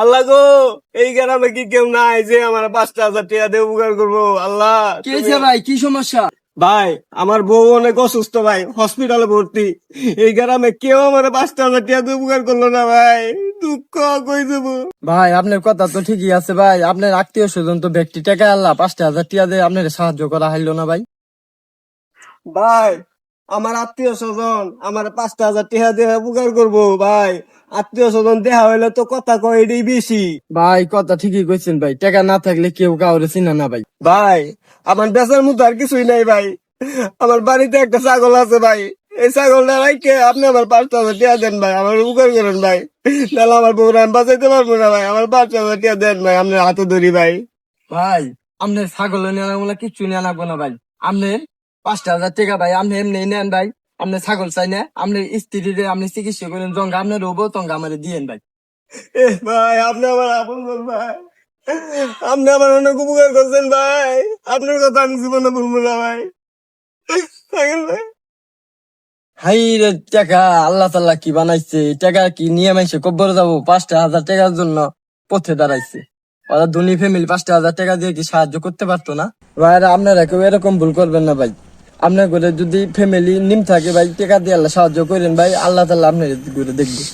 আল্লাহ গো, এই গ্রামে কি কেউ নাই যে আমার 5,000 টাকা দিয়ে উপকার করবো? আল্লাহ কি হয়েছে ভাই, কি সমস্যা? ভাই, আমার বউ অনেক অসুস্থ ভাই, হসপিটালে ভর্তি। এই গ্রামে কেউ আমার 5,000 টাকা দিয়ে উপকার করলো না ভাই। দুঃখ কই দেবো? ভাই আপনার কথা তো ঠিকই আছে ভাই, আপনার আত্মীয় স্বজন তো ব্যক্তি টাকা আল্লাহ 5,000 টাকা দিয়ে আপনার সাহায্য করা হইলো না ভাই। ভাই, আমার আত্মীয় স্বজন আমার 5,000 টাকা দিয়ে উপকার করবো ভাই। আত্মীয় স্বজন দেখা হইলে তো কথা কয় এটাই বেশি। ভাই কথা ঠিকই কইছেন ভাই, টাকা না থাকলে কেউ কাউরে চিনা না ভাই। ভাই, আমার বেচার মতো আর কিছুই নাই ভাই। আমার বাড়িতে একটা ছাগল আছে ভাই। এই ছাগলটা রাইখে আপনি আমার 5,000 টাকা দেন ভাই, আমার উপকার করেন ভাই। তাহলে আমার বউরা আমি বাঁচাইতে পারবো না ভাই, আমার 5,000 টাকা দেন ভাই, আপনার হাতে ধরি ভাই। ভাই আপনার ছাগল নেওয়া বলে কিচ্ছু নেওয়া লাগবো না ভাই। আপনার 5,000 টাকা ভাই আপনি এমনি নেন ভাই। আপনার ছাগল চাই না, আপনার স্ত্রীরে আপনি চিকিৎসা করেন, জঙ্গা আপনার রোবো তঙ্গা আমার দিয়েন ভাই। এ ভাই, আপনি আমার আপন ভাই, আপনি আমার অনেক উপকার করছেন ভাই। আপনার কথা আমি জীবনে ভুলবো না ভাই। থাকেন ভাই। হাই রে টাকা, আল্লাহ তাল্লাহ কি বানাইছে, টাকা কি নিয়ে মাইছে কব্বরে যাবো? 5,000 টাকার জন্য পথে দাঁড়াইছে। ওরা ধনী ফ্যামিলি 5,000 টাকা দিয়ে কি সাহায্য করতে পারতো না? ভাই আপনারা কেউ এরকম ভুল করবেন না ভাই। আপনার ঘরে যদি ফ্যামিলি নিম থাকে ভাই, টাকা দিয়ে আল্লাহ সাহায্য করেন ভাই, আল্লাহ তাল্লাহ আপনার ঘুরে দেখবে।